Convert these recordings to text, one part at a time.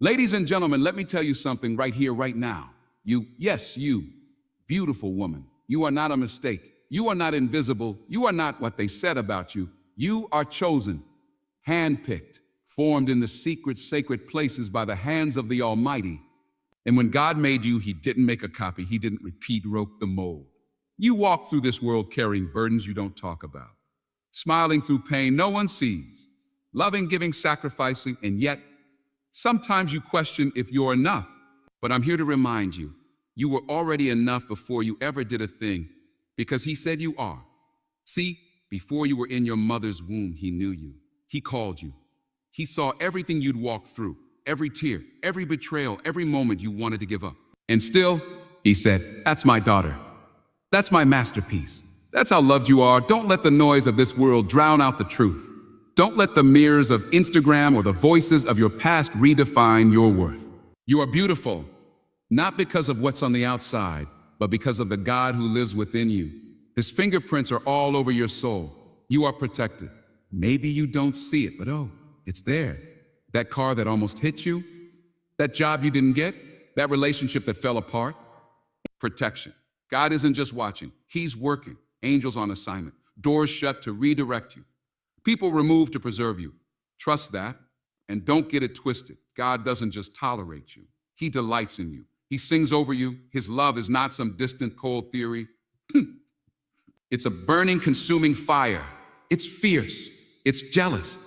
Ladies and gentlemen, let me tell you something right here, right now. Yes, you, beautiful woman, you are not a mistake. You are not invisible. You are not what they said about you. You are chosen, handpicked, formed in the secret, sacred places by the hands of the Almighty. And when God made you, He didn't make a copy. He didn't repeat, wrote the mold. You walk through this world carrying burdens you don't talk about, smiling through pain no one sees, loving, giving, sacrificing, and yet sometimes you question if you're enough. But I'm here to remind you, you were already enough before you ever did a thing, because He said you are. See, before you were in your mother's womb, He knew you. He called you. He saw everything you'd walked through, every tear, every betrayal, every moment you wanted to give up. And still, He said, that's my daughter. That's my masterpiece. That's how loved you are. Don't let the noise of this world drown out the truth. Don't let the mirrors of Instagram or the voices of your past redefine your worth. You are beautiful, not because of what's on the outside, but because of the God who lives within you. His fingerprints are all over your soul. You are protected. Maybe you don't see it, but oh, it's there. That car that almost hit you, that job you didn't get, that relationship that fell apart. Protection. God isn't just watching, He's working. Angels on assignment, doors shut to redirect you. People removed to preserve you. Trust that, and don't get it twisted. God doesn't just tolerate you. He delights in you. He sings over you. His love is not some distant cold theory. It's a burning, consuming fire. It's fierce. It's jealous.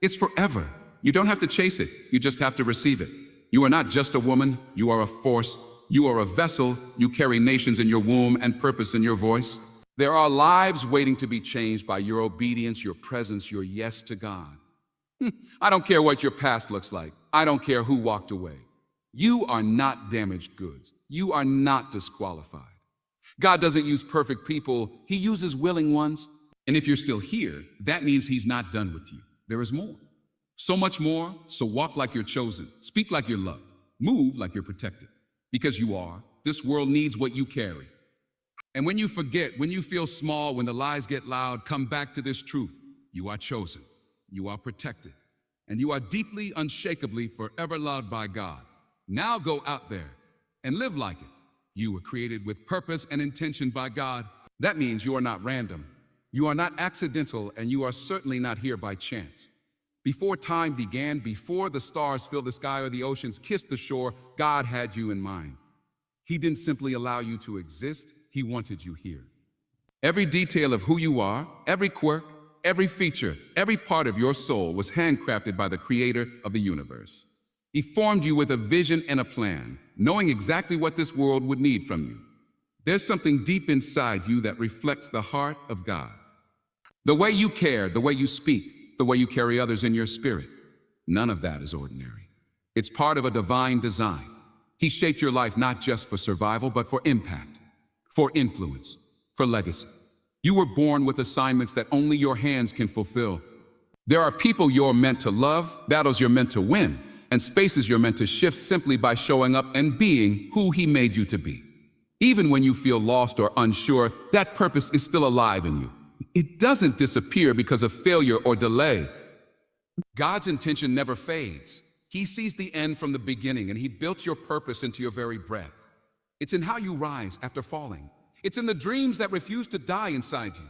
It's forever. You don't have to chase it. You just have to receive it. You are not just a woman. You are a force. You are a vessel. You carry nations in your womb and purpose in your voice. There are lives waiting to be changed by your obedience, your presence, your yes to God. I don't care what your past looks like. I don't care who walked away. You are not damaged goods. You are not disqualified. God doesn't use perfect people. He uses willing ones. And if you're still here, that means He's not done with you. There is more. So much more. So walk like you're chosen. Speak like you're loved. Move like you're protected. Because you are. This world needs what you carry. And when you forget, when you feel small, when the lies get loud, come back to this truth. You are chosen. You are protected. And you are deeply, unshakably, forever loved by God. Now go out there and live like it. You were created with purpose and intention by God. That means you are not random. You are not accidental, and you are certainly not here by chance. Before time began, before the stars filled the sky or the oceans kissed the shore, God had you in mind. He didn't simply allow you to exist. He wanted you here. Every detail of who you are, every quirk, every feature, every part of your soul was handcrafted by the Creator of the universe. He formed you with a vision and a plan, knowing exactly what this world would need from you. There's something deep inside you that reflects the heart of God. The way you care, the way you speak, the way you carry others in your spirit, none of that is ordinary. It's part of a divine design. He shaped your life not just for survival, but for impact, for influence, for legacy. You were born with assignments that only your hands can fulfill. There are people you're meant to love, battles you're meant to win, and spaces you're meant to shift simply by showing up and being who He made you to be. Even when you feel lost or unsure, that purpose is still alive in you. It doesn't disappear because of failure or delay. God's intention never fades. He sees the end from the beginning, and He built your purpose into your very breath. It's in how you rise after falling. It's in the dreams that refuse to die inside you.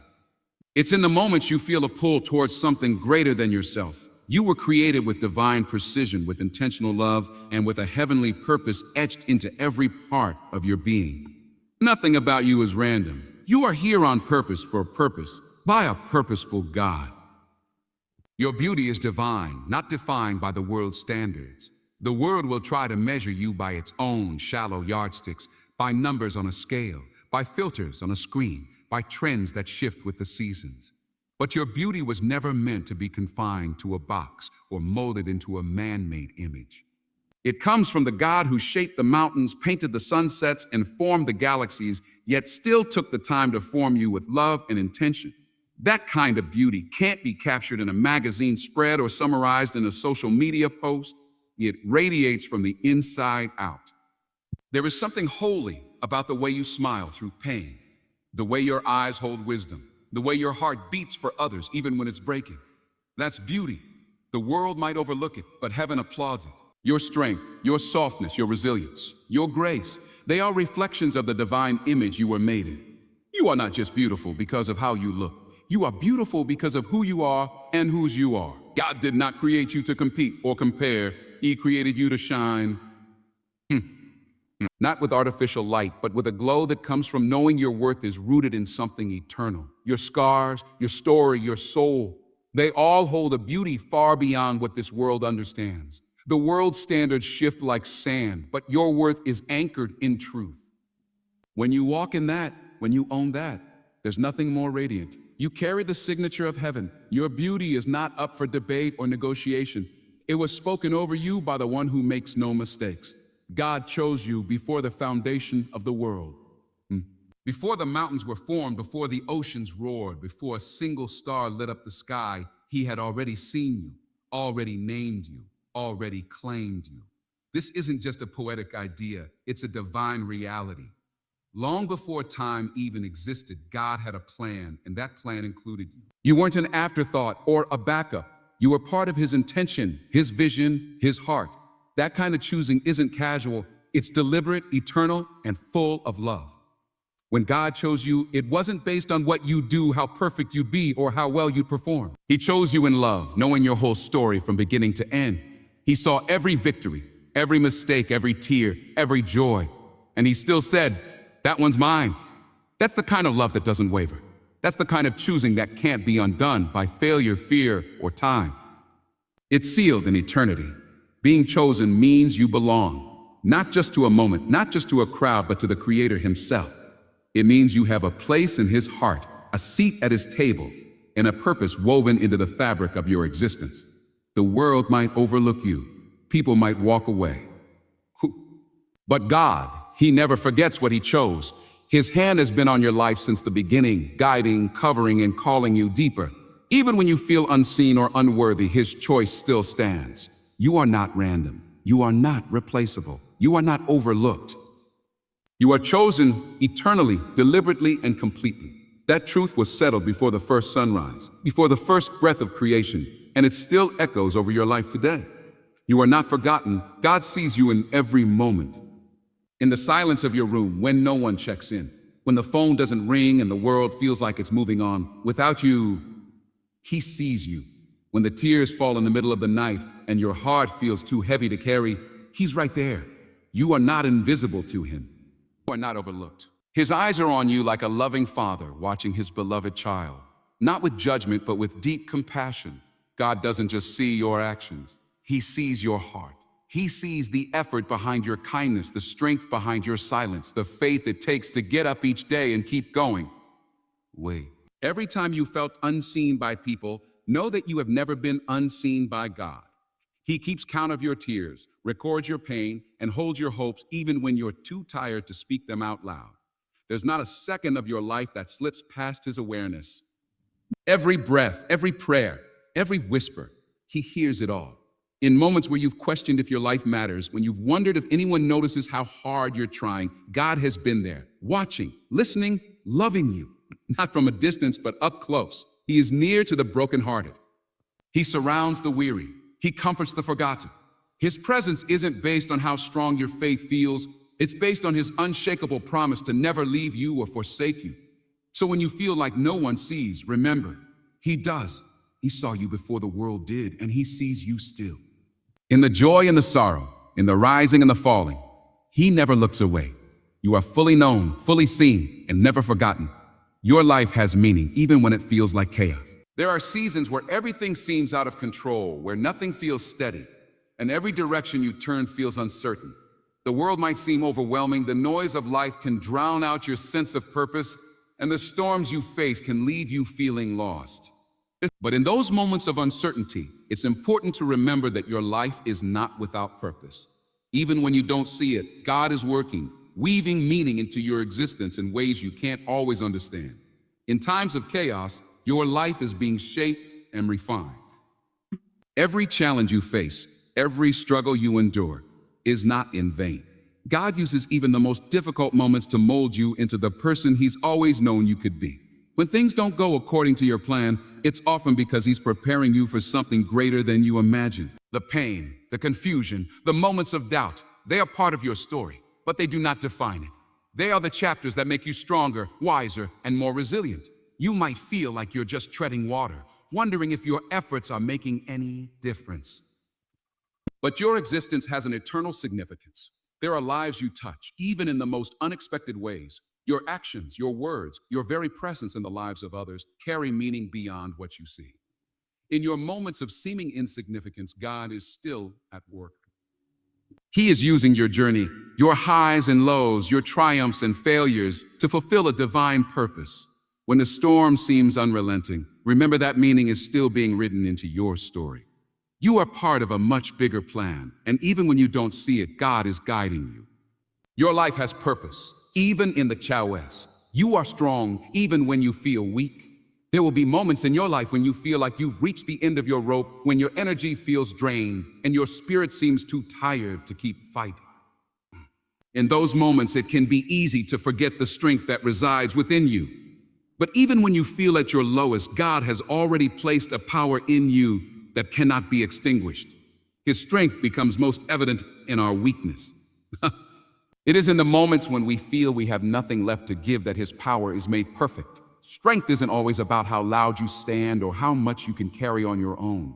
It's in the moments you feel a pull towards something greater than yourself. You were created with divine precision, with intentional love, and with a heavenly purpose etched into every part of your being. Nothing about you is random. You are here on purpose for a purpose, by a purposeful God. Your beauty is divine, not defined by the world's standards. The world will try to measure you by its own shallow yardsticks, by numbers on a scale, by filters on a screen, by trends that shift with the seasons. But your beauty was never meant to be confined to a box or molded into a man-made image. It comes from the God who shaped the mountains, painted the sunsets, and formed the galaxies, yet still took the time to form you with love and intention. That kind of beauty can't be captured in a magazine spread or summarized in a social media post. It radiates from the inside out. There is something holy about the way you smile through pain, the way your eyes hold wisdom, the way your heart beats for others even when it's breaking. That's beauty. The world might overlook it, but heaven applauds it. Your strength, your softness, your resilience, your grace, they are reflections of the divine image you were made in. You are not just beautiful because of how you look. You are beautiful because of who you are and whose you are. God did not create you to compete or compare. He created you to shine. Not with artificial light, but with a glow that comes from knowing your worth is rooted in something eternal. Your scars, your story, your soul, they all hold a beauty far beyond what this world understands. The world's standards shift like sand, but your worth is anchored in truth. When you walk in that, when you own that, there's nothing more radiant. You carry the signature of heaven. Your beauty is not up for debate or negotiation. It was spoken over you by the one who makes no mistakes. God chose you before the foundation of the world. Before the mountains were formed, before the oceans roared, before a single star lit up the sky, he had already seen you, already named you, already claimed you. This isn't just a poetic idea, it's a divine reality. Long before time even existed, God had a plan, and that plan included you. You weren't an afterthought or a backup. You were part of his intention, his vision, his heart. That kind of choosing isn't casual, it's deliberate, eternal, and full of love. When God chose you, it wasn't based on what you do, how perfect you'd be, or how well you'd perform. He chose you in love, knowing your whole story from beginning to end. He saw every victory, every mistake, every tear, every joy. And he still said, "That one's mine." That's the kind of love that doesn't waver. That's the kind of choosing that can't be undone by failure, fear, or time. It's sealed in eternity. Being chosen means you belong, not just to a moment, not just to a crowd, but to the Creator himself. It means you have a place in his heart, a seat at his table, and a purpose woven into the fabric of your existence. The world might overlook you. People might walk away. But God, he never forgets what he chose. His hand has been on your life since the beginning, guiding, covering, and calling you deeper. Even when you feel unseen or unworthy, his choice still stands. You are not random. You are not replaceable. You are not overlooked. You are chosen eternally, deliberately, and completely. That truth was settled before the first sunrise, before the first breath of creation, and it still echoes over your life today. You are not forgotten. God sees you in every moment. In the silence of your room, when no one checks in, when the phone doesn't ring and the world feels like it's moving on, without you, he sees you. When the tears fall in the middle of the night and your heart feels too heavy to carry, he's right there. You are not invisible to him. You are not overlooked. His eyes are on you like a loving father watching his beloved child. Not with judgment, but with deep compassion. God doesn't just see your actions. He sees your heart. He sees the effort behind your kindness, the strength behind your silence, the faith it takes to get up each day and keep going. Wait. Every time you felt unseen by people, know that you have never been unseen by God. He keeps count of your tears, records your pain, and holds your hopes even when you're too tired to speak them out loud. There's not a second of your life that slips past his awareness. Every breath, every prayer, every whisper, he hears it all. In moments where you've questioned if your life matters, when you've wondered if anyone notices how hard you're trying, God has been there, watching, listening, loving you. Not from a distance, but up close. He is near to the brokenhearted. He surrounds the weary. He comforts the forgotten. His presence isn't based on how strong your faith feels. It's based on his unshakable promise to never leave you or forsake you. So when you feel like no one sees, remember, he does. He saw you before the world did, and he sees you still. In the joy and the sorrow, in the rising and the falling, he never looks away. You are fully known, fully seen, and never forgotten. Your life has meaning even when it feels like chaos. There are seasons where everything seems out of control, where nothing feels steady, and every direction you turn feels uncertain. The world might seem overwhelming, the noise of life can drown out your sense of purpose, and the storms you face can leave you feeling lost. But in those moments of uncertainty, it's important to remember that your life is not without purpose. Even when you don't see it, God is working, weaving meaning into your existence in ways you can't always understand. In times of chaos, your life is being shaped and refined. Every challenge you face, every struggle you endure, is not in vain. God uses even the most difficult moments to mold you into the person he's always known you could be. When things don't go according to your plan, it's often because he's preparing you for something greater than you imagined. The pain, the confusion, the moments of doubt, they are part of your story, but they do not define it. They are the chapters that make you stronger, wiser, and more resilient. You might feel like you're just treading water, wondering if your efforts are making any difference. But your existence has an eternal significance. There are lives you touch, even in the most unexpected ways. Your actions, your words, your very presence in the lives of others carry meaning beyond what you see. In your moments of seeming insignificance, God is still at work. He is using your journey, your highs and lows, your triumphs and failures, to fulfill a divine purpose. When the storm seems unrelenting, remember that meaning is still being written into your story. You are part of a much bigger plan, and even when you don't see it, God is guiding you. Your life has purpose, even in the choice. You are strong, even when you feel weak. There will be moments in your life when you feel like you've reached the end of your rope, when your energy feels drained, and your spirit seems too tired to keep fighting. In those moments, it can be easy to forget the strength that resides within you. But even when you feel at your lowest, God has already placed a power in you that cannot be extinguished. His strength becomes most evident in our weakness. It is in the moments when we feel we have nothing left to give that His power is made perfect. Strength isn't always about how loud you stand or how much you can carry on your own.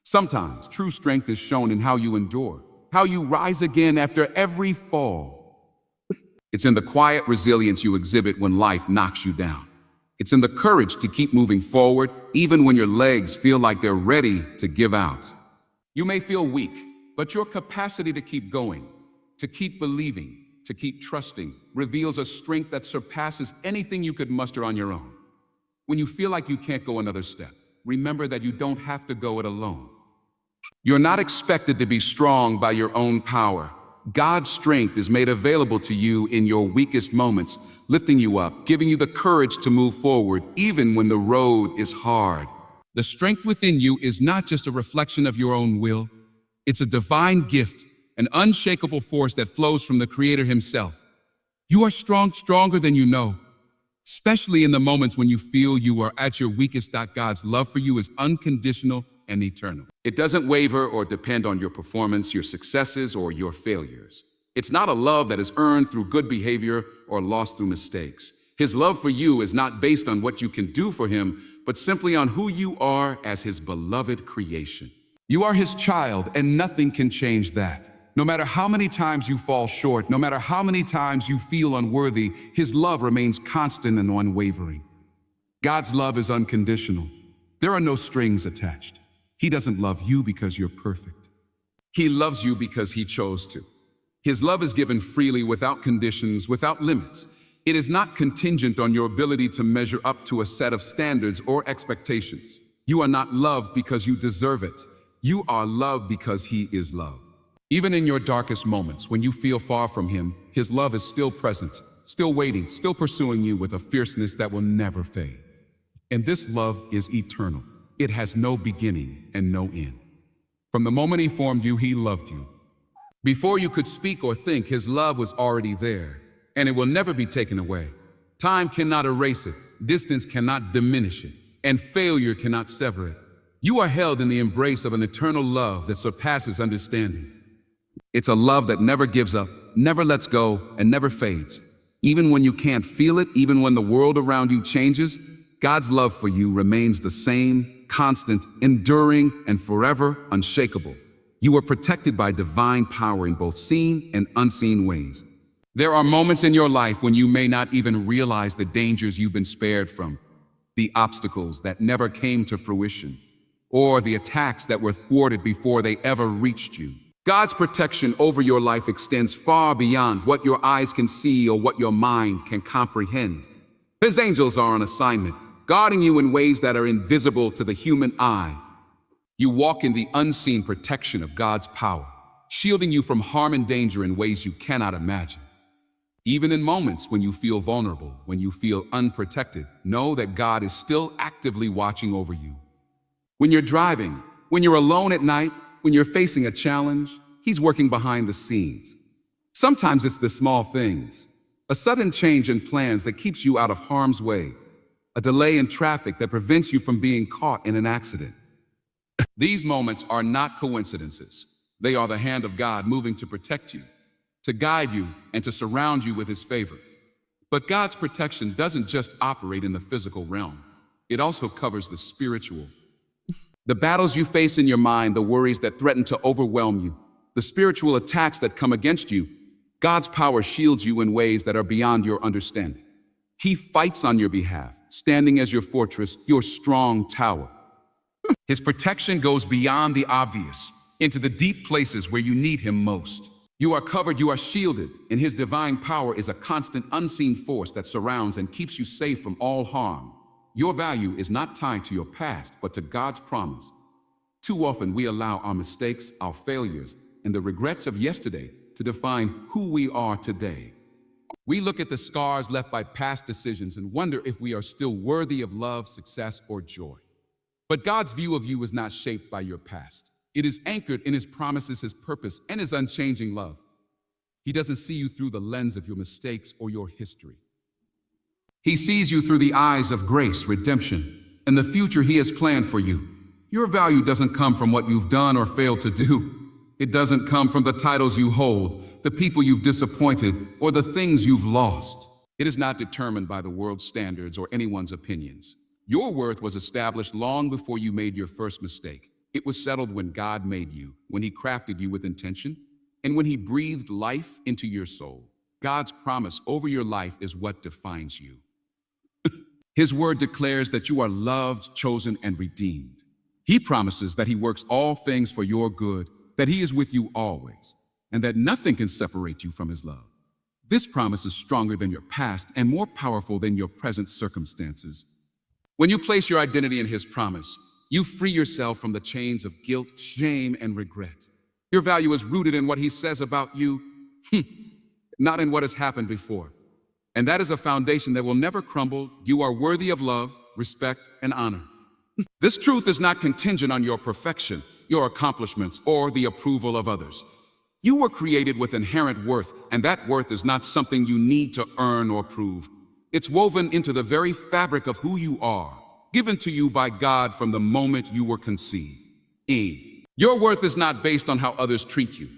Sometimes true strength is shown in how you endure, how you rise again after every fall. It's in the quiet resilience you exhibit when life knocks you down. It's in the courage to keep moving forward, even when your legs feel like they're ready to give out. You may feel weak, but your capacity to keep going, to keep believing, to keep trusting, reveals a strength that surpasses anything you could muster on your own. When you feel like you can't go another step, remember that you don't have to go it alone. You're not expected to be strong by your own power. God's strength is made available to you in your weakest moments, lifting you up, giving you the courage to move forward, even when the road is hard. The strength within you is not just a reflection of your own will. It's a divine gift, an unshakable force that flows from the Creator Himself. You are strong, stronger than you know, especially in the moments when you feel you are at your weakest. God's love for you is unconditional and eternal. It doesn't waver or depend on your performance, your successes, or your failures. It's not a love that is earned through good behavior or lost through mistakes. His love for you is not based on what you can do for Him, but simply on who you are as His beloved creation. You are His child, and nothing can change that. No matter how many times you fall short, no matter how many times you feel unworthy, His love remains constant and unwavering. God's love is unconditional. There are no strings attached. He doesn't love you because you're perfect. He loves you because He chose to. His love is given freely, without conditions, without limits. It is not contingent on your ability to measure up to a set of standards or expectations. You are not loved because you deserve it. You are loved because He is love. Even in your darkest moments, when you feel far from Him, His love is still present, still waiting, still pursuing you with a fierceness that will never fade. And this love is eternal. It has no beginning and no end. From the moment He formed you, He loved you. Before you could speak or think, His love was already there, and it will never be taken away. Time cannot erase it, distance cannot diminish it, and failure cannot sever it. You are held in the embrace of an eternal love that surpasses understanding. It's a love that never gives up, never lets go, and never fades. Even when you can't feel it, even when the world around you changes, God's love for you remains the same, constant, enduring, and forever unshakable. You are protected by divine power in both seen and unseen ways. There are moments in your life when you may not even realize the dangers you've been spared from, the obstacles that never came to fruition, or the attacks that were thwarted before they ever reached you. God's protection over your life extends far beyond what your eyes can see or what your mind can comprehend. His angels are on assignment, guarding you in ways that are invisible to the human eye. You walk in the unseen protection of God's power, shielding you from harm and danger in ways you cannot imagine. Even in moments when you feel vulnerable, when you feel unprotected, know that God is still actively watching over you. When you're driving, when you're alone at night, when you're facing a challenge, He's working behind the scenes. Sometimes it's the small things, a sudden change in plans that keeps you out of harm's way, a delay in traffic that prevents you from being caught in an accident. These moments are not coincidences. They are the hand of God moving to protect you, to guide you, and to surround you with his favor. But God's protection doesn't just operate in the physical realm. It also covers the spiritual. The battles you face in your mind, the worries that threaten to overwhelm you, the spiritual attacks that come against you, God's power shields you in ways that are beyond your understanding. He fights on your behalf, standing as your fortress, your strong tower. His protection goes beyond the obvious, into the deep places where you need him most. You are covered, you are shielded, and his divine power is a constant, unseen force that surrounds and keeps you safe from all harm. Your value is not tied to your past, but to God's promise. Too often we allow our mistakes, our failures, and the regrets of yesterday to define who we are today. We look at the scars left by past decisions and wonder if we are still worthy of love, success, or joy. But God's view of you is not shaped by your past. It is anchored in his promises, his purpose, and his unchanging love. He doesn't see you through the lens of your mistakes or your history. He sees you through the eyes of grace, redemption, and the future he has planned for you. Your value doesn't come from what you've done or failed to do. It doesn't come from the titles you hold, the people you've disappointed, or the things you've lost. It is not determined by the world's standards or anyone's opinions. Your worth was established long before you made your first mistake. It was settled when God made you, when he crafted you with intention, and when he breathed life into your soul. God's promise over your life is what defines you. His word declares that you are loved, chosen, and redeemed. He promises that he works all things for your good, that he is with you always, and that nothing can separate you from his love. This promise is stronger than your past and more powerful than your present circumstances. When you place your identity in his promise, you free yourself from the chains of guilt, shame, and regret. Your value is rooted in what he says about you, not in what has happened before. And that is a foundation that will never crumble. You are worthy of love, respect, and honor. This truth is not contingent on your perfection, your accomplishments, or the approval of others. You were created with inherent worth, and that worth is not something you need to earn or prove. It's woven into the very fabric of who you are, given to you by God from the moment you were conceived. Your worth is not based on how others treat you,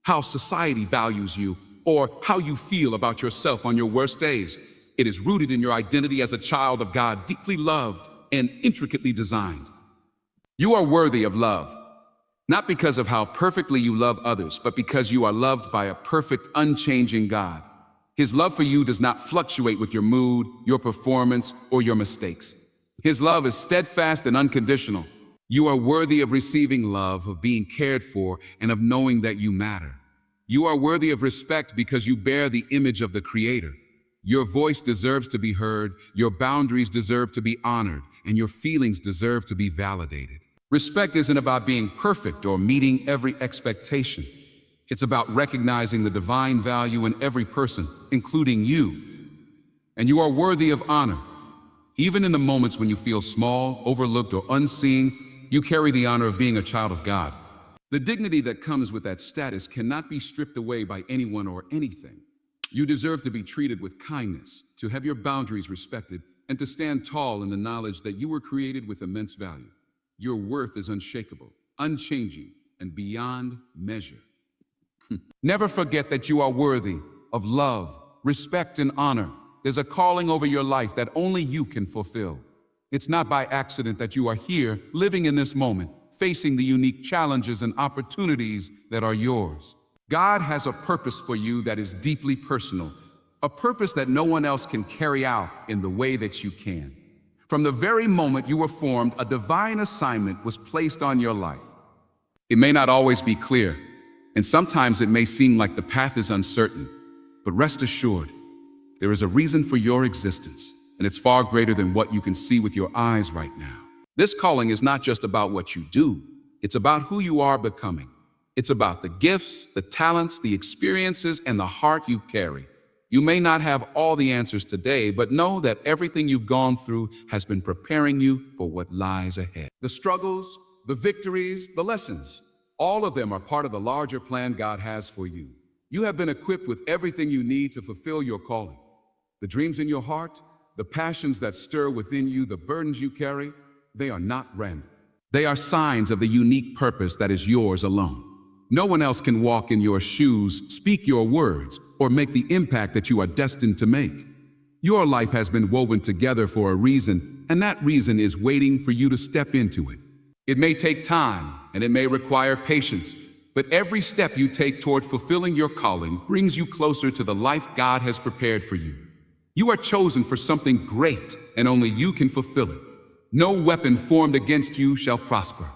how society values you, or how you feel about yourself on your worst days. It is rooted in your identity as a child of God, deeply loved and intricately designed. You are worthy of love, not because of how perfectly you love others, but because you are loved by a perfect, unchanging God. His love for you does not fluctuate with your mood, your performance, or your mistakes. His love is steadfast and unconditional. You are worthy of receiving love, of being cared for, and of knowing that you matter. You are worthy of respect because you bear the image of the Creator. Your voice deserves to be heard, your boundaries deserve to be honored, and your feelings deserve to be validated. Respect isn't about being perfect or meeting every expectation. It's about recognizing the divine value in every person, including you. And you are worthy of honor. Even in the moments when you feel small, overlooked, or unseen, you carry the honor of being a child of God. The dignity that comes with that status cannot be stripped away by anyone or anything. You deserve to be treated with kindness, to have your boundaries respected, and to stand tall in the knowledge that you were created with immense value. Your worth is unshakable, unchanging, and beyond measure. Never forget that you are worthy of love, respect, and honor. There's a calling over your life that only you can fulfill. It's not by accident that you are here, living in this moment, facing the unique challenges and opportunities that are yours. God has a purpose for you that is deeply personal, a purpose that no one else can carry out in the way that you can. From the very moment you were formed, a divine assignment was placed on your life. It may not always be clear, and sometimes it may seem like the path is uncertain, but rest assured, there is a reason for your existence, and it's far greater than what you can see with your eyes right now. This calling is not just about what you do, it's about who you are becoming. It's about the gifts, the talents, the experiences, and the heart you carry. You may not have all the answers today, but know that everything you've gone through has been preparing you for what lies ahead. The struggles, the victories, the lessons, all of them are part of the larger plan God has for you. You have been equipped with everything you need to fulfill your calling. The dreams in your heart, the passions that stir within you, the burdens you carry, they are not random. They are signs of the unique purpose that is yours alone. No one else can walk in your shoes, speak your words, or make the impact that you are destined to make. Your life has been woven together for a reason, and that reason is waiting for you to step into it. It may take time, and it may require patience, but every step you take toward fulfilling your calling brings you closer to the life God has prepared for you. You are chosen for something great, and only you can fulfill it. No weapon formed against you shall prosper.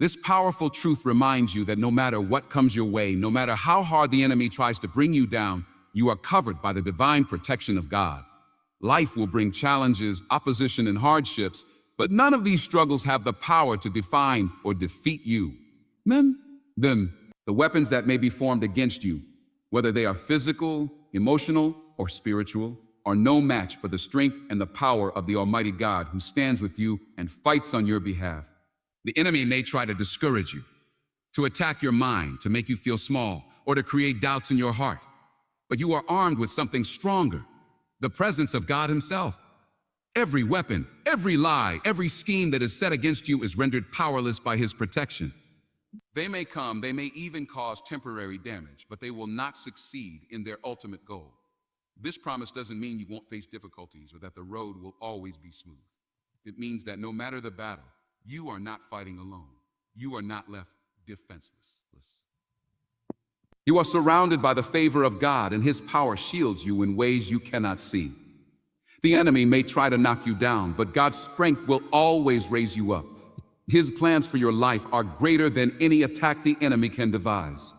This powerful truth reminds you that no matter what comes your way, no matter how hard the enemy tries to bring you down, you are covered by the divine protection of God. Life will bring challenges, opposition, and hardships, but none of these struggles have the power to define or defeat you. Then, the weapons that may be formed against you, whether they are physical, emotional, or spiritual, are no match for the strength and the power of the Almighty God who stands with you and fights on your behalf. The enemy may try to discourage you, to attack your mind, to make you feel small, or to create doubts in your heart. But you are armed with something stronger, the presence of God Himself. Every weapon, every lie, every scheme that is set against you is rendered powerless by His protection. They may come, they may even cause temporary damage, but they will not succeed in their ultimate goal. This promise doesn't mean you won't face difficulties or that the road will always be smooth. It means that no matter the battle, you are not fighting alone. You are not left defenseless. You are surrounded by the favor of God, and His power shields you in ways you cannot see. The enemy may try to knock you down, but God's strength will always raise you up. His plans for your life are greater than any attack the enemy can devise.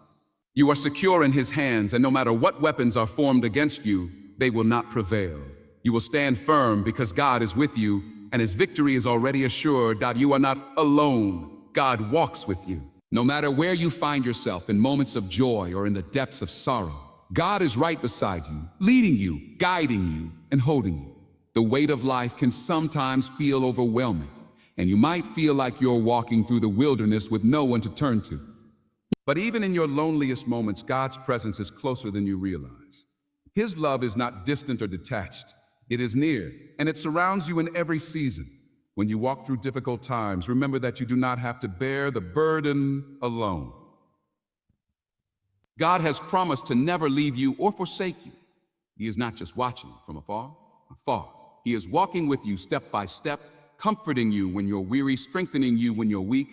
You are secure in His hands, and no matter what weapons are formed against you, they will not prevail. You will stand firm because God is with you, and His victory is already assured. That you are not alone. God walks with you. No matter where you find yourself, in moments of joy or in the depths of sorrow, God is right beside you, leading you, guiding you, and holding you. The weight of life can sometimes feel overwhelming, and you might feel like you're walking through the wilderness with no one to turn to. But even in your loneliest moments, God's presence is closer than you realize. His love is not distant or detached. It is near, and it surrounds you in every season. When you walk through difficult times, remember that you do not have to bear the burden alone. God has promised to never leave you or forsake you. He is not just watching from afar. He is walking with you step by step, comforting you when you're weary, strengthening you when you're weak,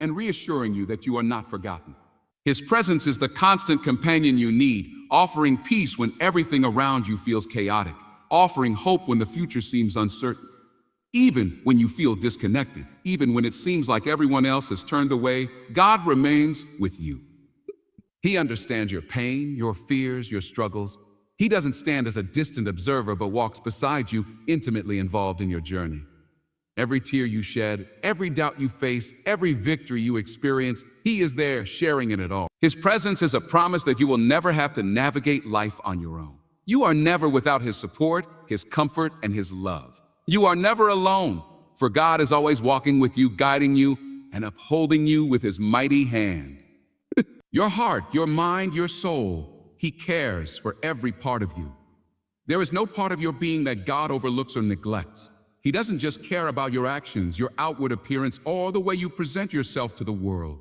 and reassuring you that you are not forgotten. His presence is the constant companion you need, offering peace when everything around you feels chaotic, offering hope when the future seems uncertain. Even when you feel disconnected, even when it seems like everyone else has turned away, God remains with you. He understands your pain, your fears, your struggles. He doesn't stand as a distant observer, but walks beside you, intimately involved in your journey. Every tear you shed, every doubt you face, every victory you experience, He is there sharing in it all. His presence is a promise that you will never have to navigate life on your own. You are never without His support, His comfort, and His love. You are never alone, for God is always walking with you, guiding you, and upholding you with His mighty hand. Your heart, your mind, your soul, He cares for every part of you. There is no part of your being that God overlooks or neglects. He doesn't just care about your actions, your outward appearance, or the way you present yourself to the world.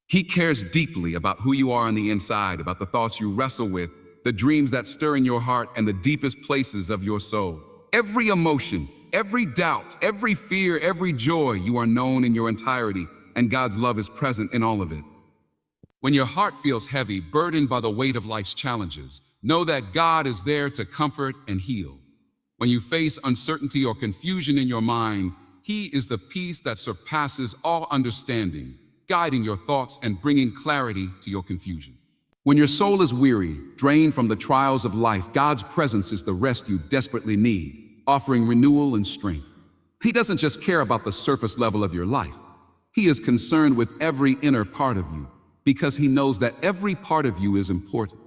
He cares deeply about who you are on the inside, about the thoughts you wrestle with, the dreams that stir in your heart, and the deepest places of your soul. Every emotion, every doubt, every fear, every joy, you are known in your entirety, and God's love is present in all of it. When your heart feels heavy, burdened by the weight of life's challenges, know that God is there to comfort and heal. When you face uncertainty or confusion in your mind, He is the peace that surpasses all understanding, guiding your thoughts and bringing clarity to your confusion. When your soul is weary, drained from the trials of life, God's presence is the rest you desperately need, offering renewal and strength. He doesn't just care about the surface level of your life. He is concerned with every inner part of you, because He knows that every part of you is important.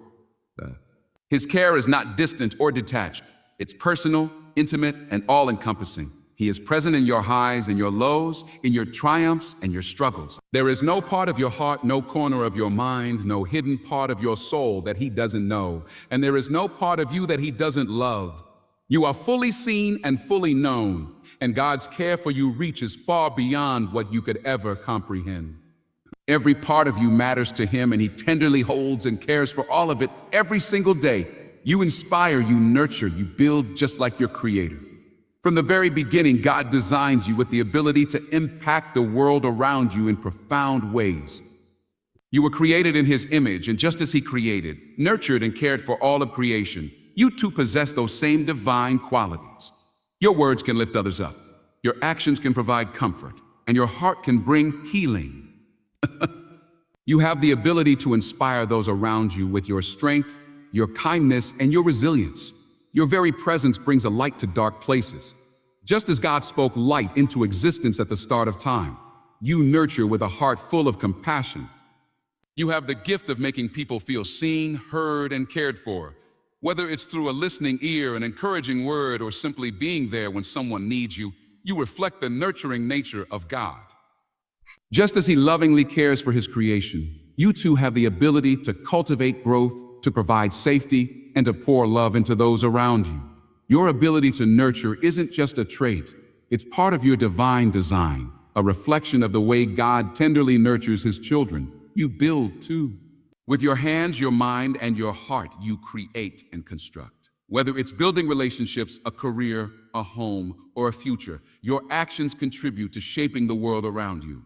His care is not distant or detached. It's personal, intimate, and all-encompassing. He is present in your highs and your lows, in your triumphs and your struggles. There is no part of your heart, no corner of your mind, no hidden part of your soul that He doesn't know. And there is no part of you that He doesn't love. You are fully seen and fully known, and God's care for you reaches far beyond what you could ever comprehend. Every part of you matters to him, and he tenderly holds and cares for all of it every single day. You inspire, you nurture, you build just like your creator. From the very beginning, God designed you with the ability to impact the world around you in profound ways. You were created in his image, and just as he created, nurtured, and cared for all of creation, you too possess those same divine qualities. Your words can lift others up, your actions can provide comfort, and your heart can bring healing. You have the ability to inspire those around you with your strength, your kindness, and your resilience. Your very presence brings a light to dark places. Just as God spoke light into existence at the start of time, you nurture with a heart full of compassion. You have the gift of making people feel seen, heard, and cared for. Whether it's through a listening ear, an encouraging word, or simply being there when someone needs you, you reflect the nurturing nature of God. Just as he lovingly cares for his creation, you too have the ability to cultivate growth, to provide safety, and to pour love into those around you. Your ability to nurture isn't just a trait, it's part of your divine design, a reflection of the way God tenderly nurtures his children. You build too. With your hands, your mind, and your heart, you create and construct. Whether it's building relationships, a career, a home, or a future, your actions contribute to shaping the world around you.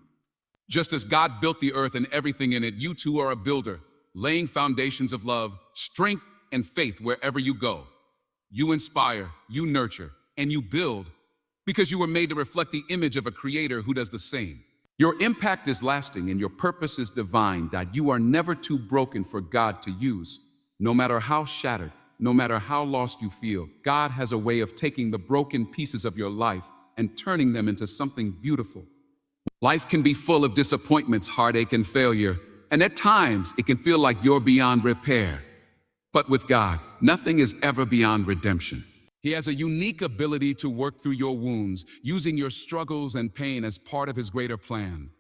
Just as God built the earth and everything in it, you too are a builder, laying foundations of love, strength, and faith wherever you go. You inspire, you nurture, and you build because you were made to reflect the image of a creator who does the same. Your impact is lasting and your purpose is divine, that you are never too broken for God to use. No matter how shattered, no matter how lost you feel, God has a way of taking the broken pieces of your life and turning them into something beautiful. Life can be full of disappointments, heartache, and failure, and at times it can feel like you're beyond repair. But with God, nothing is ever beyond redemption. He has a unique ability to work through your wounds, using your struggles and pain as part of his greater plan.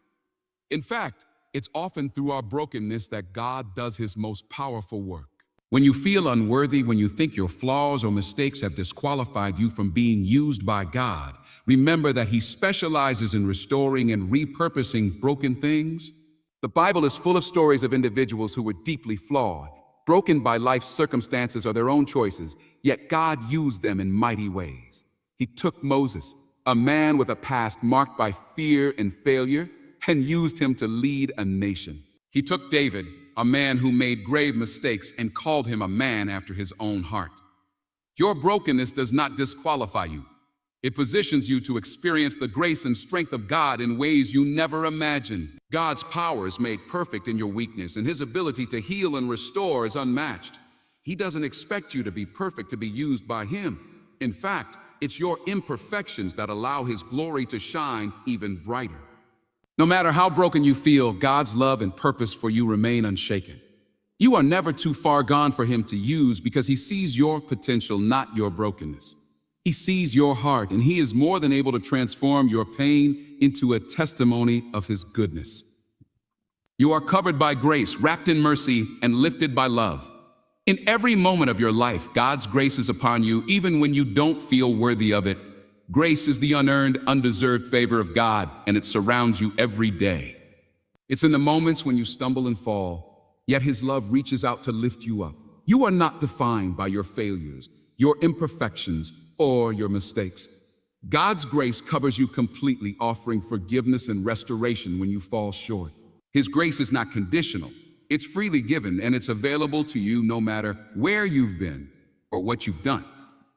In fact, it's often through our brokenness that God does his most powerful work. When you feel unworthy, when you think your flaws or mistakes have disqualified you from being used by God, remember that he specializes in restoring and repurposing broken things. The Bible is full of stories of individuals who were deeply flawed, broken by life's circumstances or their own choices, yet God used them in mighty ways. He took Moses, a man with a past marked by fear and failure, and used him to lead a nation. He took David, a man who made grave mistakes, and called him a man after his own heart. Your brokenness does not disqualify you. It positions you to experience the grace and strength of God in ways you never imagined. God's power is made perfect in your weakness, and his ability to heal and restore is unmatched. He doesn't expect you to be perfect to be used by him. In fact, it's your imperfections that allow his glory to shine even brighter. No matter how broken you feel, God's love and purpose for you remain unshaken. You are never too far gone for him to use because he sees your potential, not your brokenness. He sees your heart, and he is more than able to transform your pain into a testimony of his goodness. You are covered by grace, wrapped in mercy, and lifted by love. In every moment of your life, God's grace is upon you, even when you don't feel worthy of it. Grace is the unearned, undeserved favor of God, and it surrounds you every day. It's in the moments when you stumble and fall, yet his love reaches out to lift you up. You are not defined by your failures, your imperfections, or your mistakes. God's grace covers you completely, offering forgiveness and restoration when you fall short. His grace is not conditional. It's freely given, and it's available to you no matter where you've been or what you've done.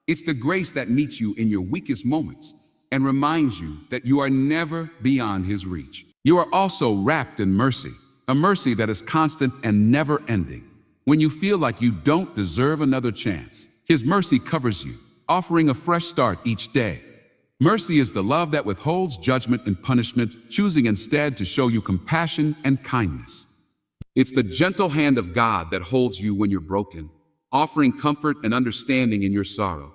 It's the grace that meets you in your weakest moments and reminds you that you are never beyond his reach. You are also wrapped in mercy, a mercy that is constant and never ending. When you feel like you don't deserve another chance, his mercy covers you, offering a fresh start each day. Mercy is the love that withholds judgment and punishment, choosing instead to show you compassion and kindness. It's the gentle hand of God that holds you when you're broken, offering comfort and understanding in your sorrow.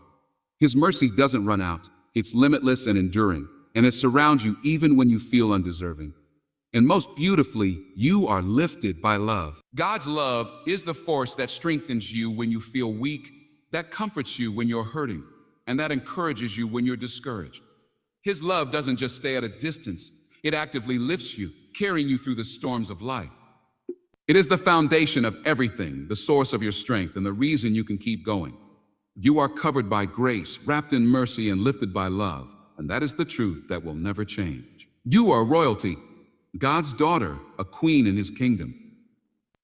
His mercy doesn't run out. It's limitless and enduring, and it surrounds you even when you feel undeserving. And most beautifully, you are lifted by love. God's love is the force that strengthens you when you feel weak, that comforts you when you're hurting, and that encourages you when you're discouraged. His love doesn't just stay at a distance. It actively lifts you, carrying you through the storms of life. It is the foundation of everything, the source of your strength, and the reason you can keep going. You are covered by grace, wrapped in mercy, and lifted by love, and that is the truth that will never change. You are royalty, God's daughter, a queen in his kingdom.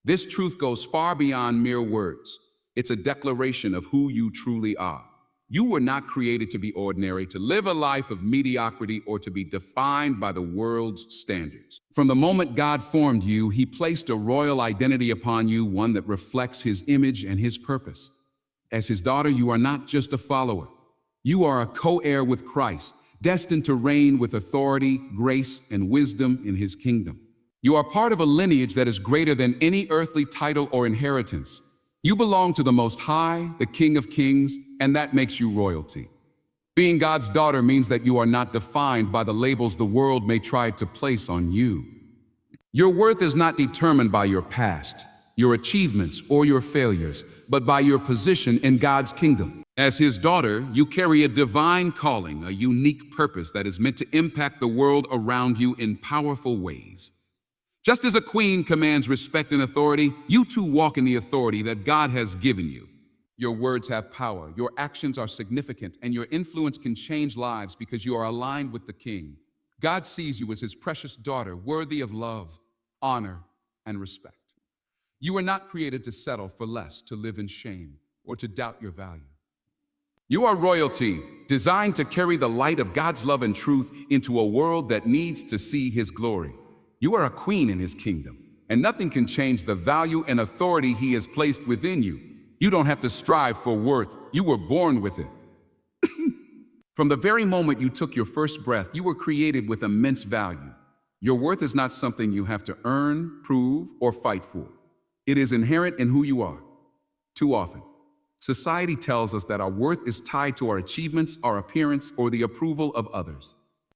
This truth goes far beyond mere words. It's a declaration of who you truly are. You were not created to be ordinary, to live a life of mediocrity, or to be defined by the world's standards. From the moment God formed you, he placed a royal identity upon you, one that reflects his image and his purpose. As his daughter, you are not just a follower. You are a co-heir with Christ, destined to reign with authority, grace, and wisdom in his kingdom. You are part of a lineage that is greater than any earthly title or inheritance. You belong to the Most High, the King of Kings, and that makes you royalty. Being God's daughter means that you are not defined by the labels the world may try to place on you. Your worth is not determined by your past, your achievements, or your failures, but by your position in God's kingdom. As his daughter, you carry a divine calling, a unique purpose that is meant to impact the world around you in powerful ways. Just as a queen commands respect and authority, you too walk in the authority that God has given you. Your words have power, your actions are significant, and your influence can change lives because you are aligned with the King. God sees you as his precious daughter, worthy of love, honor, and respect. You were not created to settle for less, to live in shame, or to doubt your value. You are royalty, designed to carry the light of God's love and truth into a world that needs to see his glory. You are a queen in his kingdom, and nothing can change the value and authority he has placed within you. You don't have to strive for worth. You were born with it. From the very moment you took your first breath, you were created with immense value. Your worth is not something you have to earn, prove, or fight for. It is inherent in who you are. Too often, society tells us that our worth is tied to our achievements, our appearance, or the approval of others.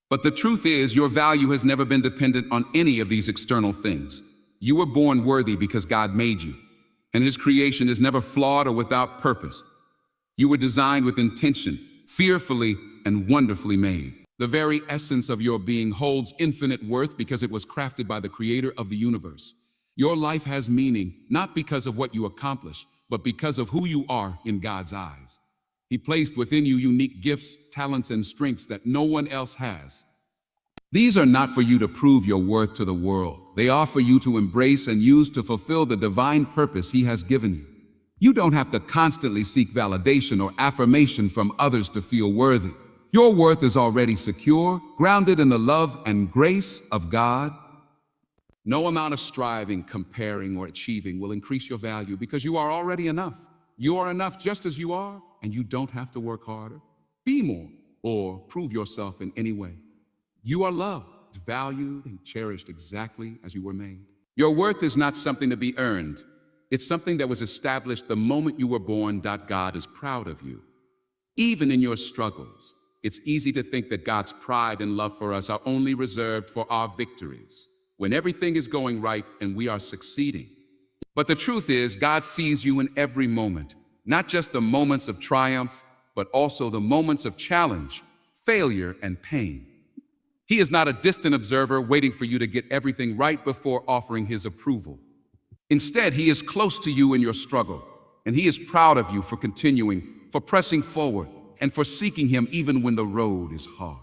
But the truth is, your value has never been dependent on any of these external things. You were born worthy because God made you, and his creation is never flawed or without purpose. You were designed with intention, fearfully and wonderfully made. The very essence of your being holds infinite worth because it was crafted by the creator of the universe. Your life has meaning, not because of what you accomplish, but because of who you are in God's eyes. He placed within you unique gifts, talents, and strengths that no one else has. These are not for you to prove your worth to the world. They are for you to embrace and use to fulfill the divine purpose he has given you. You don't have to constantly seek validation or affirmation from others to feel worthy. Your worth is already secure, grounded in the love and grace of God. No amount of striving, comparing, or achieving will increase your value because you are already enough. You are enough just as you are, and you don't have to work harder, be more, or prove yourself in any way. You are loved, valued, and cherished exactly as you were made. Your worth is not something to be earned. It's something that was established the moment you were born. God is proud of you. Even in your struggles, it's easy to think that God's pride and love for us are only reserved for our victories, when everything is going right and we are succeeding. But the truth is, God sees you in every moment, not just the moments of triumph, but also the moments of challenge, failure, and pain. He is not a distant observer waiting for you to get everything right before offering his approval. Instead, he is close to you in your struggle, and he is proud of you for continuing, for pressing forward, and for seeking him even when the road is hard.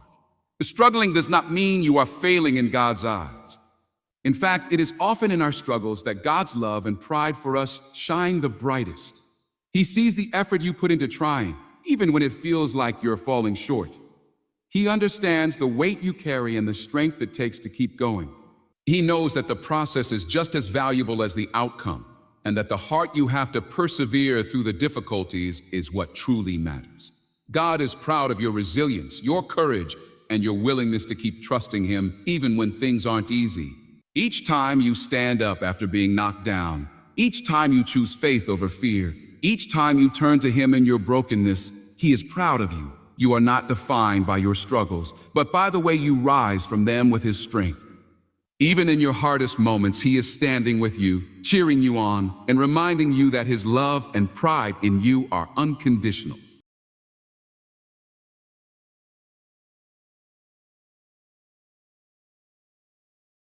Struggling does not mean you are failing in God's eyes. In fact, it is often in our struggles that God's love and pride for us shine the brightest. He sees the effort you put into trying, even when it feels like you're falling short. He understands the weight you carry and the strength it takes to keep going. He knows that the process is just as valuable as the outcome, and that the heart you have to persevere through the difficulties is what truly matters. God is proud of your resilience, your courage, and your willingness to keep trusting him even when things aren't easy. Each time you stand up after being knocked down, each time you choose faith over fear, each time you turn to him in your brokenness, he is proud of you. You are not defined by your struggles, but by the way you rise from them with his strength. Even in your hardest moments, he is standing with you, cheering you on, and reminding you that his love and pride in you are unconditional.